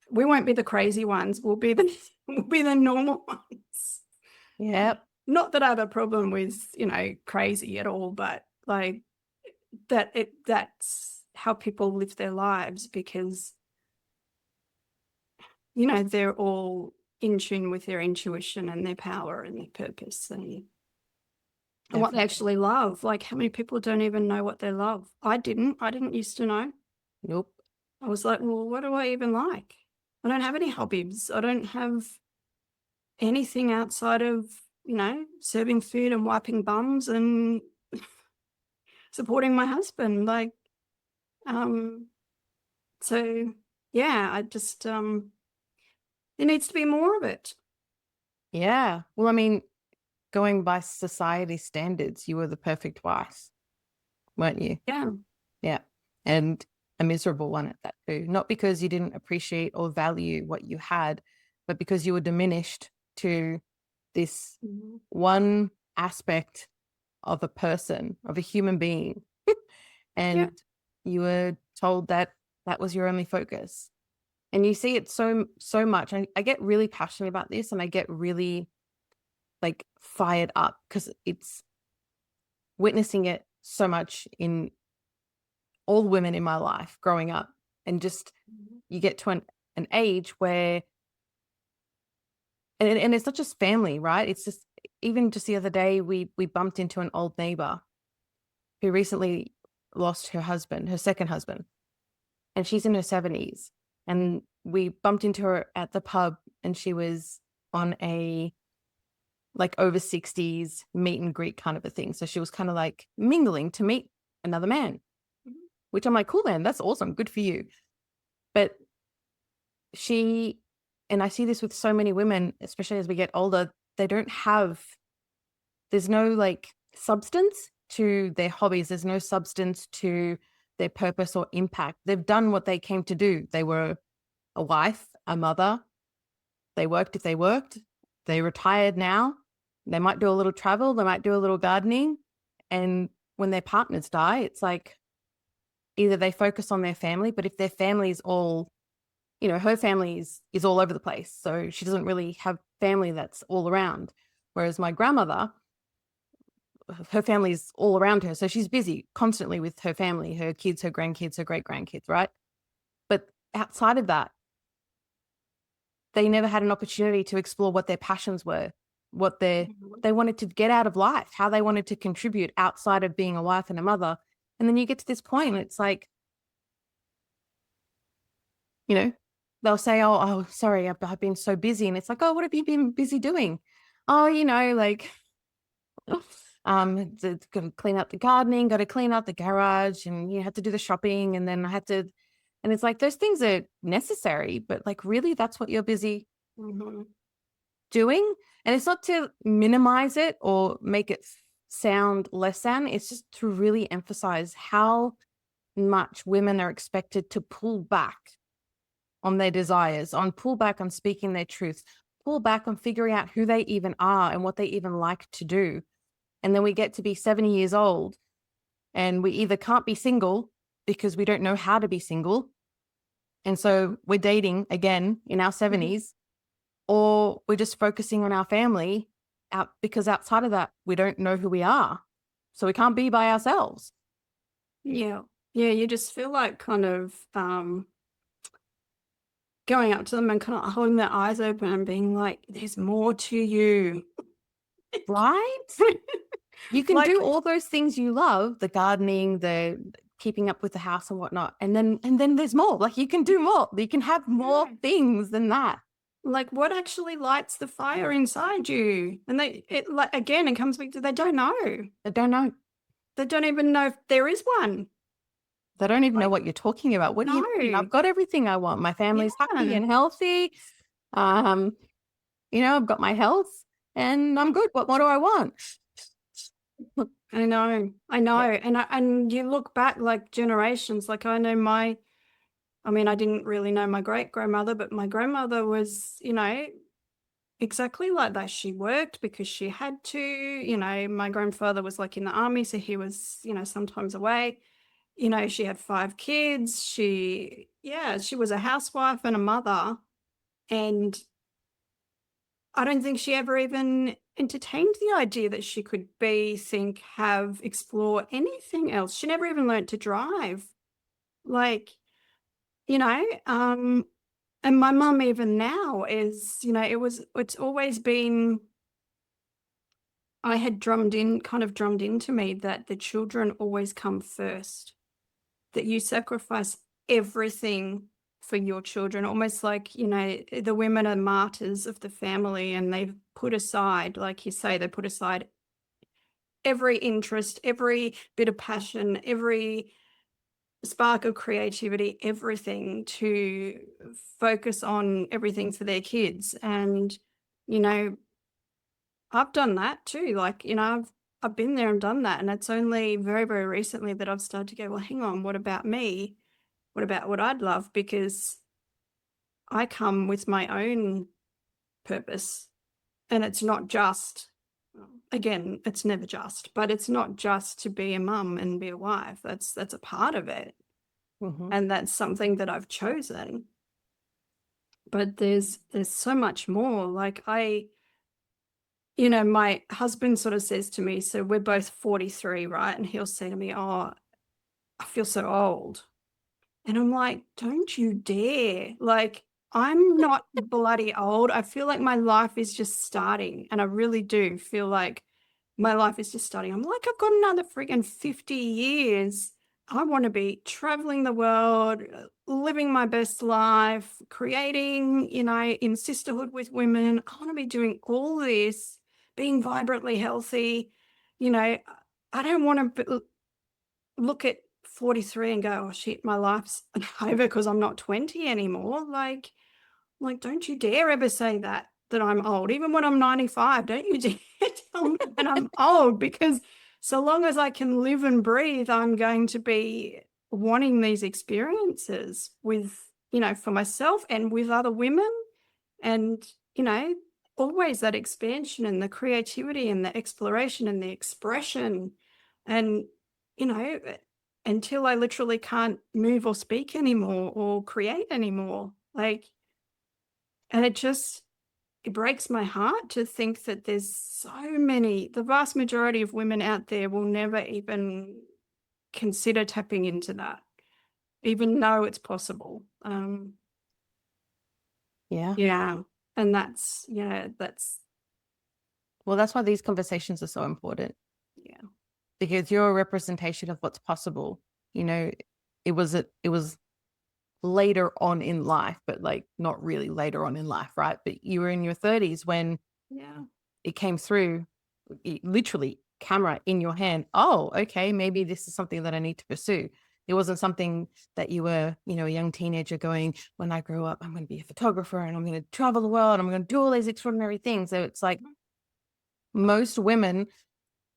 We won't be the crazy ones. We'll be the normal ones. Yep. Not that I have a problem with, crazy at all, but that's how people live their lives because, they're all in tune with their intuition and their power and their purpose and what they actually love. How many people don't even know what they love? I didn't used to know. Nope. I was like, well, what do I even like? I don't have any hobbies. I don't have anything outside of, serving food and wiping bums and supporting my husband. So yeah, I just, there needs to be more of it. Yeah. Well, I mean, going by society standards, you were the perfect wife, weren't you? Yeah. Yeah. And a miserable one at that too. Not because you didn't appreciate or value what you had, but because you were diminished to this Mhm. one aspect of a person, of a human being, and Yeah. you were told that that was your only focus. And you see it so much. I get really passionate about this, and I get really like fired up because it's witnessing it so much in all women in my life growing up. And just Mhm. you get to an age where, and it's not just family, right? It's just, even just the other day, we bumped into an old neighbor who recently lost her husband, her second husband, and she's in her 70s. And we bumped into her at the pub, and she was on a like over 60s meet and greet kind of a thing. So she was kind of like mingling to meet another man, Mhm. which I'm like, cool, man, that's awesome. Good for you. But she, and I see this with so many women, especially as we get older, they don't have, there's no like substance to their hobbies. There's no substance to their purpose or impact. They've done what they came to do. They were a wife, a mother. They worked if they worked. They retired now. They might do a little travel. They might do a little gardening. And when their partners die, it's like either they focus on their family, but if their family is all, you know, her family is all over the place. So she doesn't really have family that's all around. Whereas my grandmother, her family's all around her. So she's busy constantly with her family, her kids, her grandkids, her great grandkids, right? But outside of that, they never had an opportunity to explore what their passions were, what they wanted to get out of life, how they wanted to contribute outside of being a wife and a mother. And then you get to this point, and it's like, you know, they'll say, oh, sorry, I've been so busy. And it's like, oh, what have you been busy doing? Oh, you know, like, got to clean up the gardening, got to clean up the garage, and you had to do the shopping. And then I had to, and it's like, those things are necessary, but like, really, that's what you're busy Mhm. doing? And it's not to minimize it or make it sound less than, it's just to really emphasize how much women are expected to pull back on their desires, on pull back on speaking their truth, pull back on figuring out who they even are and what they even like to do. And then we get to be 70 years old, and we either can't be single because we don't know how to be single. And so we're dating again in our 70s, or we're just focusing on our family out, because outside of that, we don't know who we are. So we can't be by ourselves. Yeah. Yeah, you just feel like kind of going up to them and kind of holding their eyes open and being like, there's more to you. Right? You can Like, do all those things you love, the gardening, the keeping up with the house and whatnot. And then there's more. Like, you can do more. You can have more yeah, things than that. like what actually lights the fire inside you? And it like again, it comes back to they don't know. They don't know. They don't even know if there is one. They don't even know Like, what you're talking about. What do you mean? no. I've got everything I want. My family's happy Yeah. and healthy. Um, I've got my health and I'm good. What more do I want? I know. I know. Yeah. And you look back like generations, like I know I mean, I didn't really know my great grandmother, but my grandmother was, exactly like that. She worked because she had to. My grandfather was like in the army, so he was, sometimes away. She had 5 kids. She was a housewife and a mother. And I don't think she ever even entertained the idea that she could think, have, explore anything else. She never even learned to drive. Like, you know, and my mum even now is, it's always been, I had kind of drummed into me that the children always come first, that you sacrifice everything for your children, almost like, the women are martyrs of the family and they've put aside, like you say, they put aside every interest, every bit of passion, every spark of creativity, everything to focus on everything for their kids. And, you know, I've done that too. Like, I've been there and done that. And it's only very, very recently that I've started to go, well, hang on, what about me? What about what I'd love? Because I come with my own purpose. And it's not just, again, it's never just, but it's not just to be a mum and be a wife. That's a part of it. Mm-hmm. And that's something that I've chosen. But there's so much more. Like my husband sort of says to me, so we're both 43, right? And he'll say to me, oh, I feel so old. And I'm like, don't you dare. Like, I'm not bloody old. I feel like my life is just starting. And I really do feel like my life is just starting. I'm like, I've got another freaking 50 years. I want to be traveling the world, living my best life, creating, in sisterhood with women. I want to be doing all this, being vibrantly healthy. I don't want to look at 43 and go, oh shit, my life's over because I'm not 20 anymore. Like, don't you dare ever say that I'm old. Even when I'm 95, don't you dare tell me that I'm old, because so long as I can live and breathe, I'm going to be wanting these experiences with, for myself and with other women. And, always that expansion and the creativity and the exploration and the expression. And, until I literally can't move or speak anymore or create anymore. And it breaks my heart to think that there's the vast majority of women out there will never even consider tapping into that, even though it's possible. Yeah. And Well, that's why these conversations are so important. yeah. Because you're a representation of what's possible. It was later on in life, but like not really later on in life, right? But you were in your 30s when it came through, literally camera in your hand. Oh, okay, maybe this is something that I need to pursue. It wasn't something that you were, a young teenager going, when I grow up, I'm going to be a photographer and I'm going to travel the world. I'm going to do all these extraordinary things. So it's like most women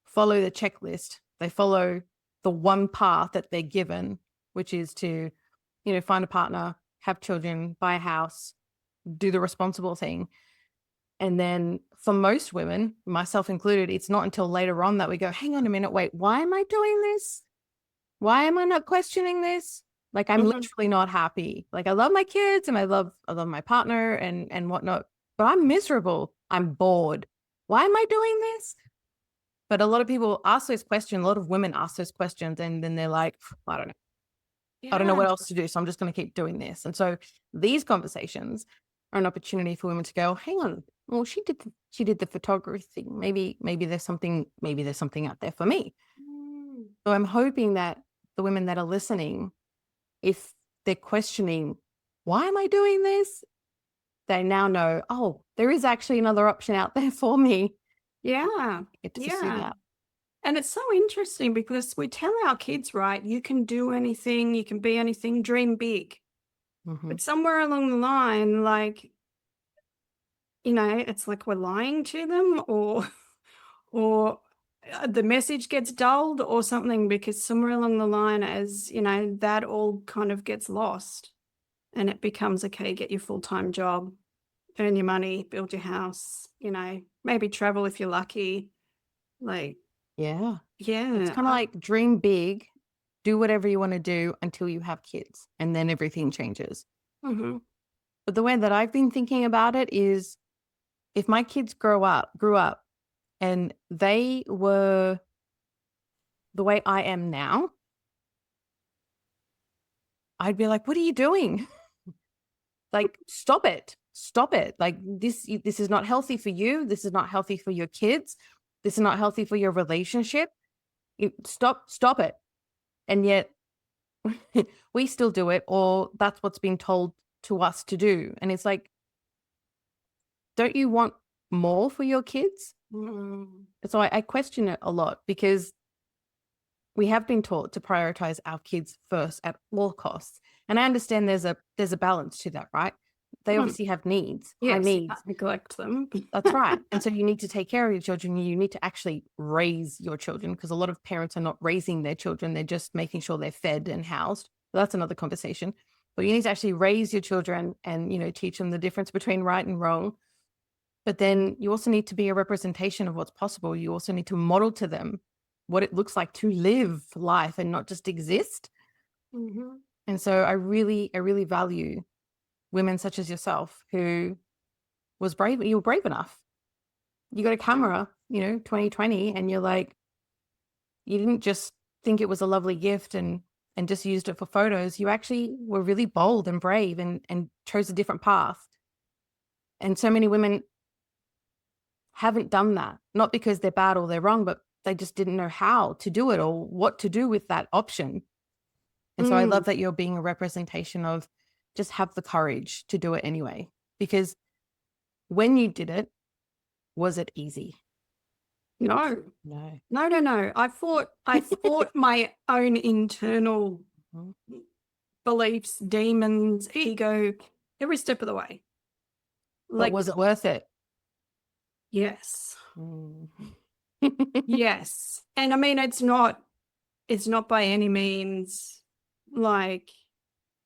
follow the checklist. They follow the one path that they're given, which is to, find a partner, have children, buy a house, do the responsible thing. And then for most women, myself included, it's not until later on that we go, hang on a minute, wait, why am I doing this? Why am I not questioning this? Like, I'm literally not happy. Like, I love my kids and I love my partner and whatnot, but I'm miserable. I'm bored. Why am I doing this? But a lot of people ask those questions. A lot of women ask those questions, and then they're like, I don't know. I don't know what else to do, so I'm just going to keep doing this. And so these conversations are an opportunity for women to go, hang on, well, she did the photography thing. Maybe there's something out there for me. So I'm hoping that the women that are listening, if they're questioning, why am I doing this? They now know, oh, there is actually another option out there for me. Yeah. Get to pursue that. And it's so interesting because we tell our kids, right, you can do anything, you can be anything, dream big. Mm-hmm. But somewhere along the line, it's like we're lying to them, or the message gets dulled or something, because somewhere along the line, as that all kind of gets lost, and it becomes, okay, get your full-time job, earn your money, build your house, maybe travel if you're lucky. Yeah. Yeah. It's kind of like dream big, do whatever you want to do until you have kids, and then everything changes. Mm-hmm. But the way that I've been thinking about it is, if my kids grew up and they were the way I am now, I'd be like, what are you doing? Like, stop it. Like, this is not healthy for you. This is not healthy for your kids. This is not healthy for your relationship. Stop it. And yet we still do it, or that's what's been told to us to do. And it's like, don't you want more for your kids? So I question it a lot, because we have been taught to prioritize our kids first at all costs. And I understand there's a balance to that, right? They obviously have needs, high needs. Not neglect them. That's right. And so you need to take care of your children. You need to actually raise your children, because a lot of parents are not raising their children. They're just making sure they're fed and housed. But that's another conversation. But you need to actually raise your children and, teach them the difference between right and wrong. But then you also need to be a representation of what's possible. You also need to model to them what it looks like to live life and not just exist. Mm-hmm. And so I really value women such as yourself who was brave. You were brave enough. You got a camera, 2020, and you're like, you didn't just think it was a lovely gift and just used it for photos. You actually were really bold and brave and chose a different path. And so many women haven't done that, not because they're bad or they're wrong, but they just didn't know how to do it or what to do with that option. And so I love that you're being a representation of just have the courage to do it anyway. Because when you did it, was it easy? No. No. I fought my own internal beliefs, demons, ego, every step of the way. But was it worth it? Yes. Yes. And I mean, it's not by any means like,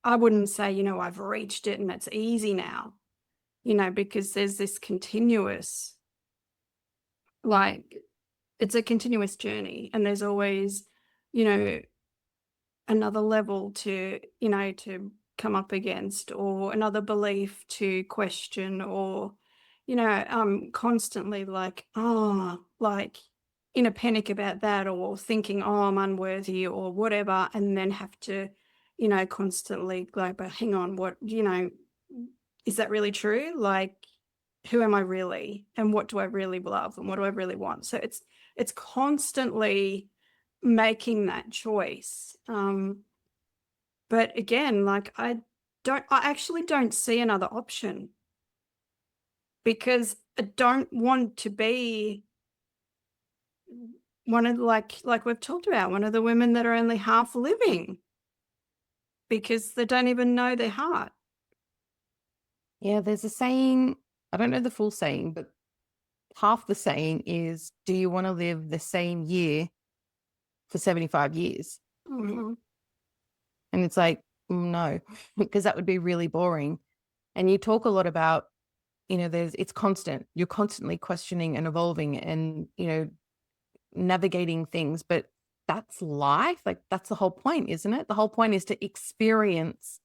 I wouldn't say, I've reached it and it's easy now, because there's this continuous, like, it's a continuous journey, and there's always, another level to come up against, or another belief to question, or, constantly like in a panic about that, or thinking, oh, I'm unworthy or whatever, and then have to, constantly go, but hang on, what, is that really true? Like, who am I really? And what do I really love? And what do I really want? So it's constantly making that choice. But again, like I actually don't see another option, because I don't want to be one of, like we've talked about, one of the women that are only half living because they don't even know their heart. Yeah, there's a saying, I don't know the full saying, but half the saying is, do you want to live the same year for 75 years? Mm-hmm. And it's like, no, because that would be really boring. And you talk a lot about, it's constant. You're constantly questioning and evolving and, navigating things, but that's life. Like, that's the whole point, isn't it? The whole point is to experience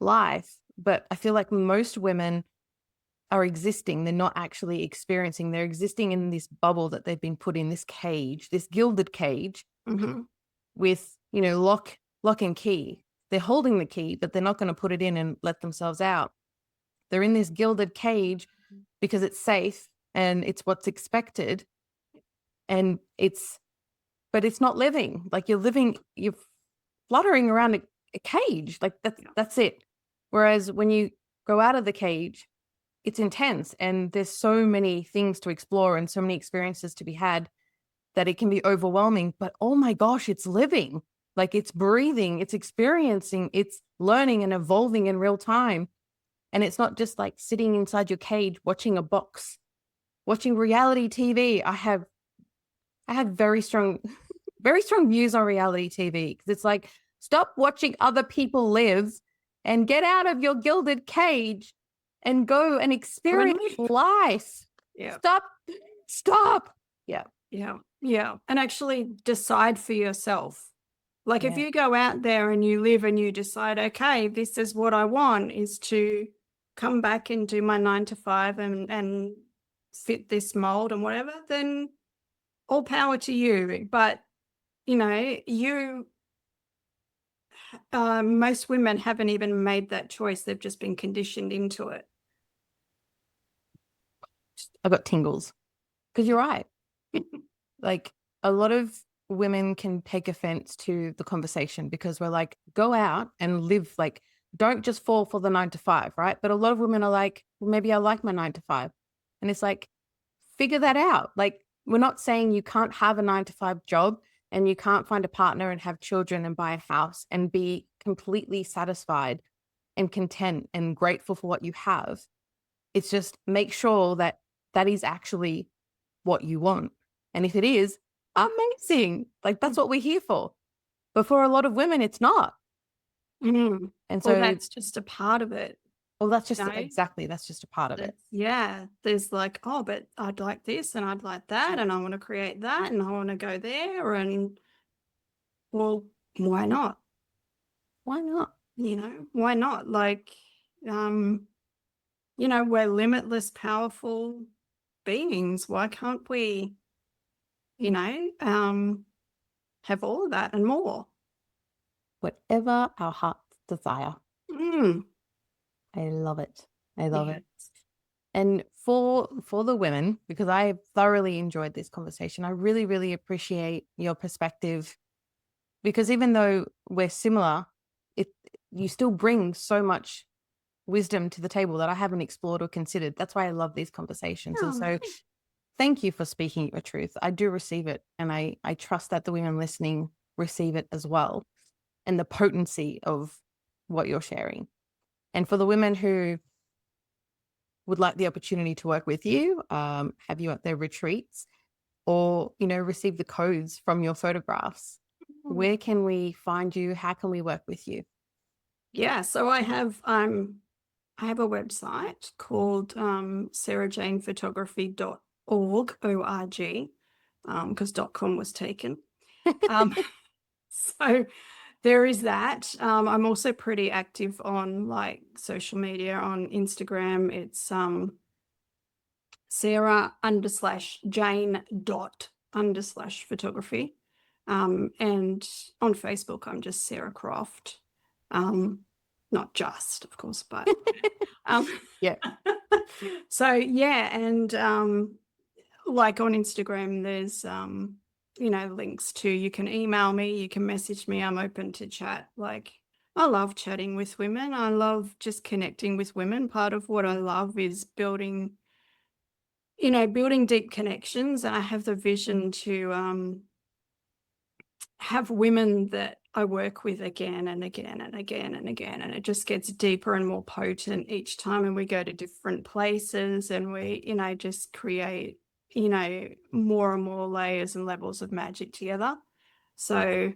life. But I feel like most women are existing. They're not actually experiencing. They're existing in this bubble that they've been put in, this cage, this gilded cage with, lock and key. They're holding the key, but they're not going to put it in and let themselves out. They're in this gilded cage because it's safe and it's what's expected. And but it's not living. Like, you're fluttering around a cage. Like, that's it. Whereas when you go out of the cage, it's intense and there's so many things to explore and so many experiences to be had that it can be overwhelming. But oh my gosh, it's living. Like, it's breathing, it's experiencing, it's learning and evolving in real time. And it's not just like sitting inside your cage watching a box, watching reality TV. I have very strong views on reality TV, because it's like, stop watching other people live and get out of your gilded cage and go and experience life. Yeah. Stop. Yeah. Yeah. Yeah. And actually decide for yourself. Like, if you go out there and you live and you decide, okay, this is what I want, is to come back and do my 9 to 5 and fit this mold and whatever, then all power to you. But, most women haven't even made that choice. They've just been conditioned into it. I got tingles, because you're right. Like, a lot of women can take offense to the conversation because we're like, go out and live, like, don't just fall for the 9 to 5, right? But a lot of women are like, well, maybe I like my 9 to 5. And it's like, figure that out. Like, we're not saying you can't have a 9 to 5 job and you can't find a partner and have children and buy a house and be completely satisfied and content and grateful for what you have. It's just, make sure that that is actually what you want. And if it is, amazing. Like, that's what we're here for. But for a lot of women, it's not. And so that's just a part of it. Well, that's You just know, exactly, that's just a part of it. there's like, oh, but I'd like this and I'd like that and I want to create that and I want to go there, and well, why not? Why not? Why not? Like, we're limitless, powerful beings. Why can't we, you know, have all of that and more? Whatever our hearts desire. Mm. I love it. I love Yeah. it. And for the women, because I thoroughly enjoyed this conversation, I really, really appreciate your perspective, because even though we're similar, you still bring so much wisdom to the table that I haven't explored or considered. That's why I love these conversations. And so thank you for speaking your truth. I do receive it. And I trust that the women listening receive it as well, and the potency of what you're sharing. And for the women who would like the opportunity to work with you, have you at their retreats, or, receive the codes from your photographs, where can we find you? How can we work with you? Yeah, so I have a website called sarahjanephotography.org, O-R-G, because .com was taken. So there is that. I'm also pretty active on like social media. On Instagram, it's Sarah_Jane._photography. And on Facebook, I'm just Sarah Croft. Not just, of course, but Yeah. so yeah, and like on Instagram, there's links to, you can email me, you can message me. I'm open to chat. Like, I love chatting with women. I love just connecting with women. Part of what I love is building deep connections. And I have the vision to have women that I work with again and again and again and again. And it just gets deeper and more potent each time. And we go to different places and we, just create, more and more layers and levels of magic together. So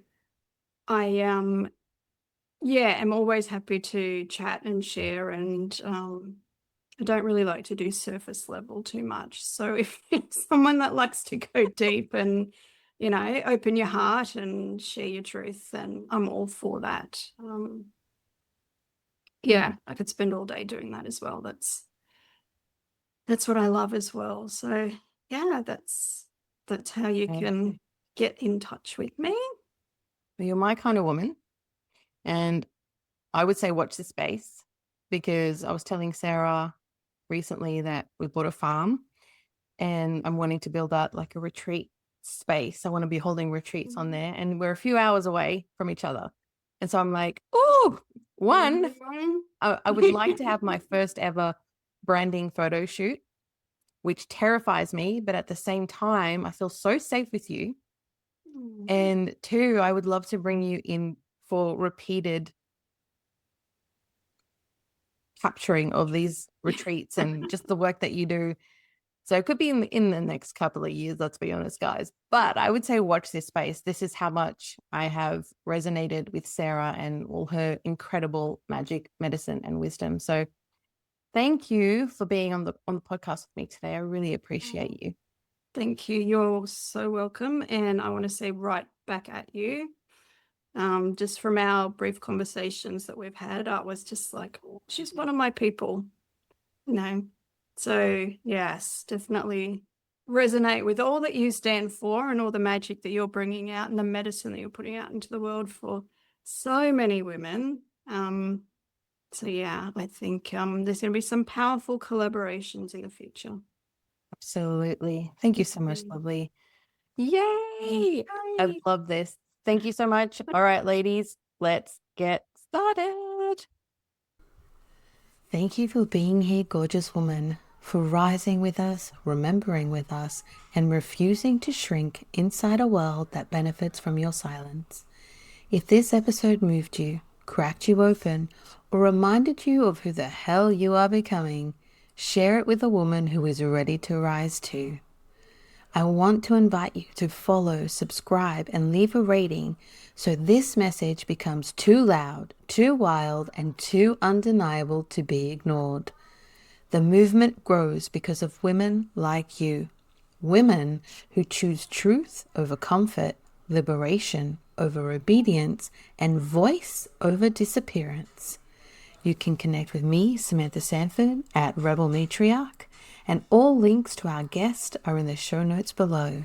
I am always happy to chat and share, and I don't really like to do surface level too much. So if it's someone that likes to go deep and, open your heart and share your truth, then I'm all for that. I could spend all day doing that as well. That's what I love as well. So yeah, that's how you can get in touch with me. You're my kind of woman. And I would say watch the space, because I was telling Sarah recently that we bought a farm and I'm wanting to build out like a retreat space. I want to be holding retreats on there, and we're a few hours away from each other. And so I'm like, oh, I would like to have my first ever branding photo shoot, which terrifies me, but at the same time, I feel so safe with you. And 2, I would love to bring you in for repeated capturing of these retreats and just the work that you do. So it could be in the next couple of years, let's be honest, guys. But I would say watch this space. This is how much I have resonated with Sarah and all her incredible magic, medicine, and wisdom. So thank you for being on the podcast with me today. I really appreciate you. Thank you. You're so welcome. And I want to say right back at you. Just from our brief conversations that we've had, I was just like, oh, she's one of my people, So yes, definitely resonate with all that you stand for and all the magic that you're bringing out and the medicine that you're putting out into the world for so many women. So yeah, I think there's going to be some powerful collaborations in the future. Absolutely. Thank you so much, lovely. Yay! I love this. Thank you so much. All right, ladies, let's get started. Thank you for being here, gorgeous woman, for rising with us, remembering with us, and refusing to shrink inside a world that benefits from your silence. If this episode moved you, cracked you open, or reminded you of who the hell you are becoming, share it with a woman who is ready to rise too. I want to invite you to follow, subscribe, and leave a rating so this message becomes too loud, too wild, and too undeniable to be ignored. The movement grows because of women like you. Women who choose truth over comfort, liberation over obedience, and voice over disappearance. You can connect with me, Samantha Sanford, at Rebel Matriarch, and all links to our guest are in the show notes below.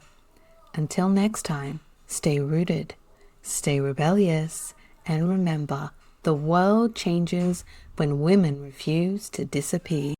Until next time, stay rooted, stay rebellious, and remember, the world changes when women refuse to disappear.